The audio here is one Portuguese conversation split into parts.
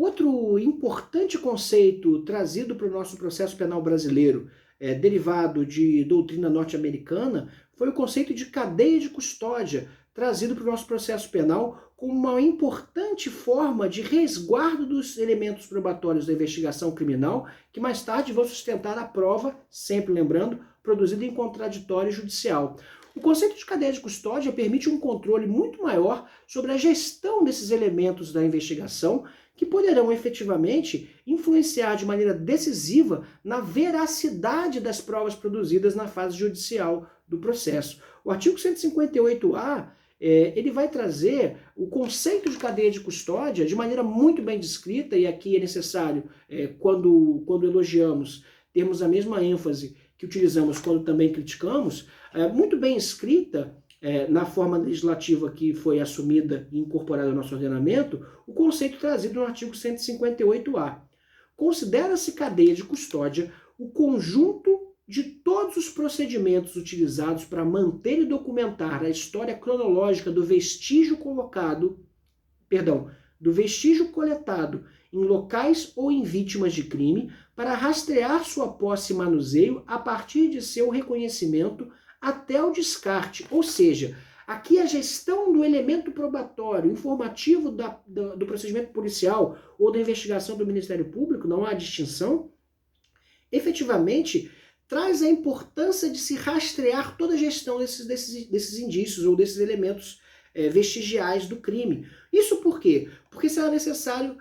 Outro importante conceito trazido para o nosso processo penal brasileiro, derivado de doutrina norte-americana, foi o conceito de cadeia de custódia, trazido para o nosso processo penal como uma importante forma de resguardo dos elementos probatórios da investigação criminal, que mais tarde vão sustentar a prova, sempre lembrando, produzida em contraditório judicial. O conceito de cadeia de custódia permite um controle muito maior sobre a gestão desses elementos da investigação, que poderão efetivamente influenciar de maneira decisiva na veracidade das provas produzidas na fase judicial do processo. O artigo 158-A ele vai trazer o conceito de cadeia de custódia de maneira muito bem descrita, e aqui é necessário, quando elogiamos, termos a mesma ênfase que utilizamos quando também criticamos, muito bem escrita, na forma legislativa que foi assumida e incorporada ao nosso ordenamento, o conceito trazido no artigo 158-A. Considera-se cadeia de custódia o conjunto de todos os procedimentos utilizados para manter e documentar a história cronológica do vestígio coletado em locais ou em vítimas de crime, para rastrear sua posse e manuseio a partir de seu reconhecimento até o descarte. Ou seja, aqui a gestão do elemento probatório, informativo do procedimento policial ou da investigação do Ministério Público, não há distinção, efetivamente traz a importância de se rastrear toda a gestão desses indícios ou desses elementos vestigiais do crime. Isso por quê? Porque será necessário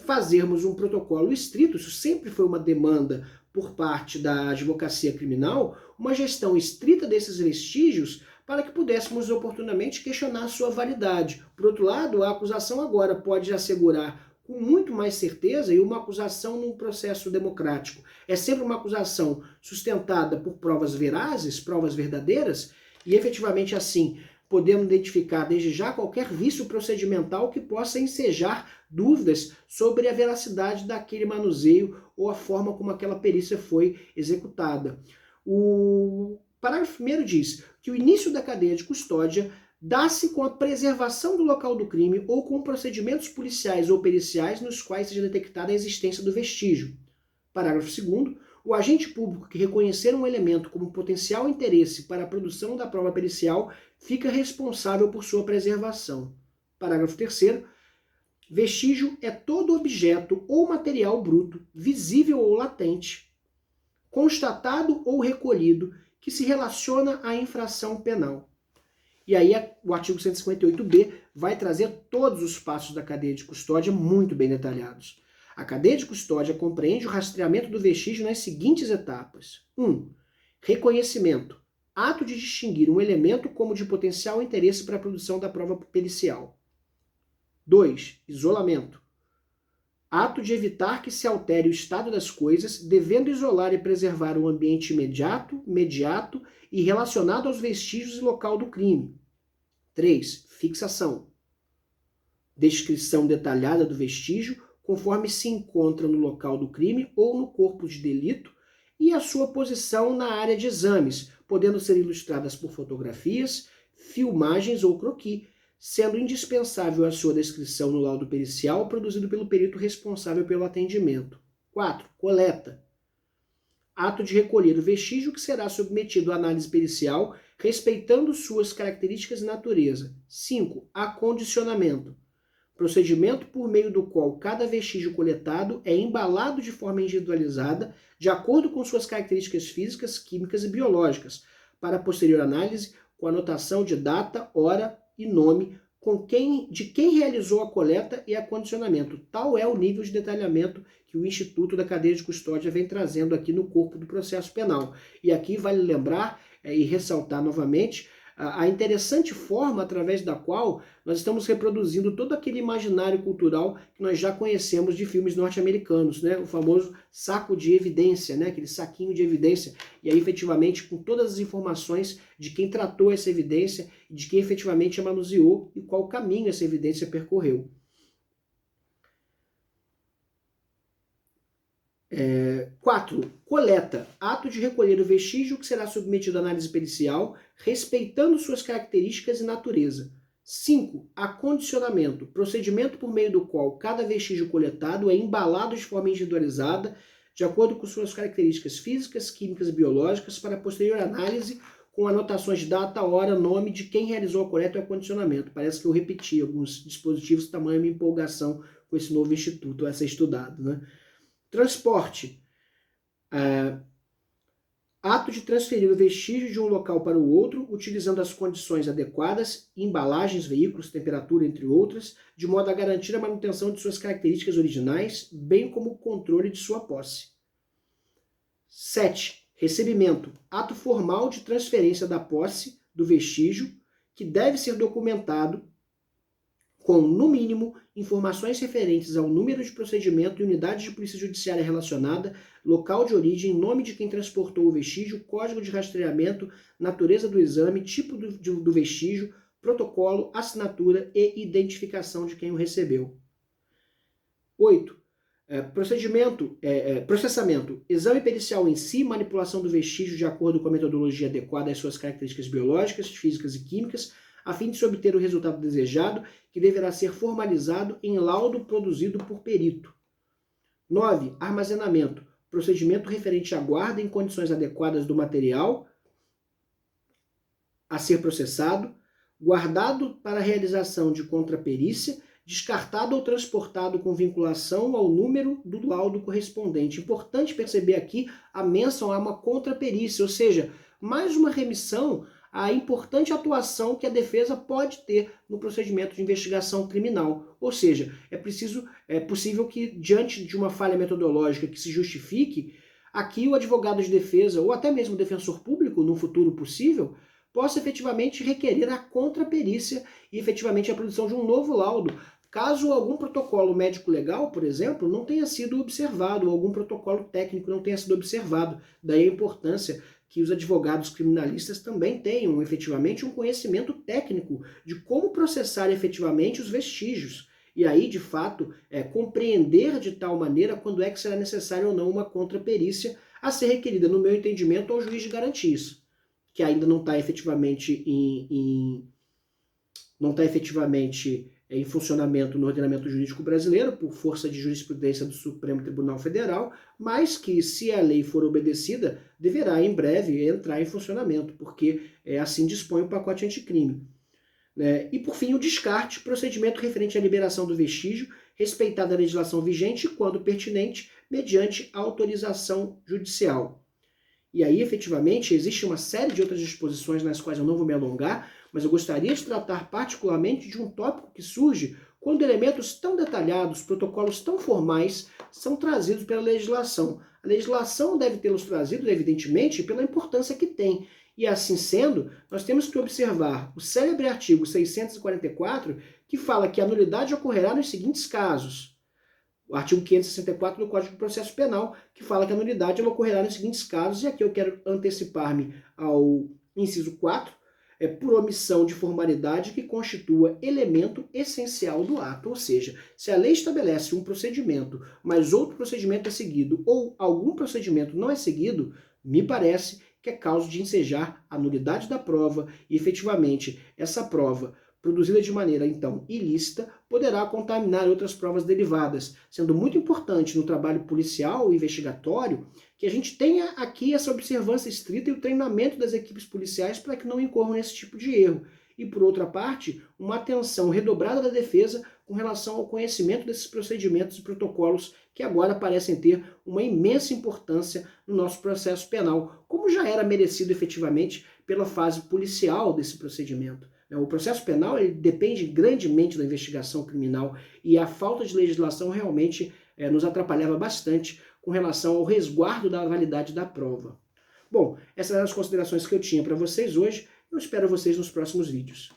fazermos um protocolo estrito, isso sempre foi uma demanda por parte da advocacia criminal, uma gestão estrita desses vestígios para que pudéssemos oportunamente questionar a sua validade. Por outro lado, a acusação agora pode assegurar com muito mais certeza, e uma acusação num processo democrático é sempre uma acusação sustentada por provas verazes, provas verdadeiras, e efetivamente assim podemos identificar desde já qualquer vício procedimental que possa ensejar dúvidas sobre a veracidade daquele manuseio ou a forma como aquela perícia foi executada. O parágrafo 1º diz que o início da cadeia de custódia dá-se com a preservação do local do crime ou com procedimentos policiais ou periciais nos quais seja detectada a existência do vestígio. Parágrafo 2º. O agente público que reconhecer um elemento como potencial interesse para a produção da prova pericial fica responsável por sua preservação. Parágrafo 3º. Vestígio é todo objeto ou material bruto, visível ou latente, constatado ou recolhido, que se relaciona à infração penal. E aí o artigo 158b vai trazer todos os passos da cadeia de custódia muito bem detalhados. A cadeia de custódia compreende o rastreamento do vestígio nas seguintes etapas. 1. Reconhecimento. Ato de distinguir um elemento como de potencial interesse para a produção da prova pericial. 2. Isolamento. Ato de evitar que se altere o estado das coisas, devendo isolar e preservar o ambiente imediato, mediato e relacionado aos vestígios e local do crime. 3. Fixação. Descrição detalhada do vestígio, conforme se encontra no local do crime ou no corpo de delito, e a sua posição na área de exames, podendo ser ilustradas por fotografias, filmagens ou croquis, sendo indispensável a sua descrição no laudo pericial produzido pelo perito responsável pelo atendimento. 4. Coleta. Ato de recolher o vestígio que será submetido à análise pericial, respeitando suas características e natureza. 5. Acondicionamento. Procedimento por meio do qual cada vestígio coletado é embalado de forma individualizada, de acordo com suas características físicas, químicas e biológicas, para posterior análise com anotação de data, hora e nome de quem realizou a coleta e acondicionamento. Tal é o nível de detalhamento que o Instituto da Cadeia de Custódia vem trazendo aqui no corpo do processo penal. E aqui vale lembrar e ressaltar novamente a interessante forma através da qual nós estamos reproduzindo todo aquele imaginário cultural que nós já conhecemos de filmes norte-americanos, né? O famoso saco de evidência, né? Aquele saquinho de evidência, e aí efetivamente com todas as informações de quem tratou essa evidência, de quem efetivamente a manuseou e qual caminho essa evidência percorreu. 4. Coleta. Ato de recolher o vestígio que será submetido à análise pericial, respeitando suas características e natureza. 5. Acondicionamento, procedimento por meio do qual cada vestígio coletado é embalado de forma individualizada, de acordo com suas características físicas, químicas e biológicas, para posterior análise com anotações de data, hora, nome de quem realizou a coleta e o acondicionamento. Parece que eu repeti alguns dispositivos, tamanho minha empolgação com esse novo instituto a ser estudado, né? Transporte. Ato de transferir o vestígio de um local para o outro, utilizando as condições adequadas, embalagens, veículos, temperatura, entre outras, de modo a garantir a manutenção de suas características originais, bem como o controle de sua posse. 7. Recebimento. Ato formal de transferência da posse do vestígio, que deve ser documentado com, no mínimo, informações referentes ao número de procedimento e unidade de polícia judiciária relacionada, local de origem, nome de quem transportou o vestígio, código de rastreamento, natureza do exame, tipo do vestígio, protocolo, assinatura e identificação de quem o recebeu. 8. Processamento. Exame pericial em si, manipulação do vestígio de acordo com a metodologia adequada às suas características biológicas, físicas e químicas, a fim de se obter o resultado desejado, que deverá ser formalizado em laudo produzido por perito. 9. Armazenamento. Procedimento referente à guarda em condições adequadas do material a ser processado, guardado para realização de contraperícia, descartado ou transportado com vinculação ao número do laudo correspondente. Importante perceber aqui a menção a uma contraperícia, ou seja, mais uma remissão à importante atuação que a defesa pode ter no procedimento de investigação criminal. Ou seja, é possível que, diante de uma falha metodológica que se justifique, aqui o advogado de defesa, ou até mesmo o defensor público, no futuro possível, possa efetivamente requerer a contraperícia e efetivamente a produção de um novo laudo, caso algum protocolo médico-legal, por exemplo, não tenha sido observado, ou algum protocolo técnico não tenha sido observado. Daí a importância que os advogados criminalistas também tenham efetivamente um conhecimento técnico de como processar efetivamente os vestígios. E aí, de fato, compreender de tal maneira quando é que será necessária ou não uma contraperícia a ser requerida, no meu entendimento, ao juiz de garantias, que ainda não está efetivamente em funcionamento no ordenamento jurídico brasileiro, por força de jurisprudência do Supremo Tribunal Federal, mas que, se a lei for obedecida, deverá em breve entrar em funcionamento, porque assim dispõe o pacote anticrime. E, por fim, o descarte, procedimento referente à liberação do vestígio, respeitada a legislação vigente, quando pertinente, mediante autorização judicial. E aí, efetivamente, existe uma série de outras disposições nas quais eu não vou me alongar, mas eu gostaria de tratar particularmente de um tópico que surge quando elementos tão detalhados, protocolos tão formais, são trazidos pela legislação. A legislação deve tê-los trazidos, evidentemente, pela importância que tem. E assim sendo, nós temos que observar o célebre artigo 644, que fala que a nulidade ocorrerá nos seguintes casos. O artigo 564 do Código de Processo Penal, que fala que a nulidade ocorrerá nos seguintes casos, e aqui eu quero antecipar-me ao inciso 4, por omissão de formalidade que constitua elemento essencial do ato. Ou seja, se a lei estabelece um procedimento, mas outro procedimento é seguido, ou algum procedimento não é seguido, me parece que é causa de ensejar a nulidade da prova, e efetivamente essa prova, produzida de maneira, então, ilícita, poderá contaminar outras provas derivadas, sendo muito importante no trabalho policial e investigatório que a gente tenha aqui essa observância estrita e o treinamento das equipes policiais para que não incorram nesse tipo de erro. E, por outra parte, uma atenção redobrada da defesa com relação ao conhecimento desses procedimentos e protocolos que agora parecem ter uma imensa importância no nosso processo penal, como já era merecido efetivamente pela fase policial desse procedimento. O processo penal ele depende grandemente da investigação criminal e a falta de legislação realmente nos atrapalhava bastante com relação ao resguardo da validade da prova. Bom, essas eram as considerações que eu tinha para vocês hoje. Eu espero vocês nos próximos vídeos.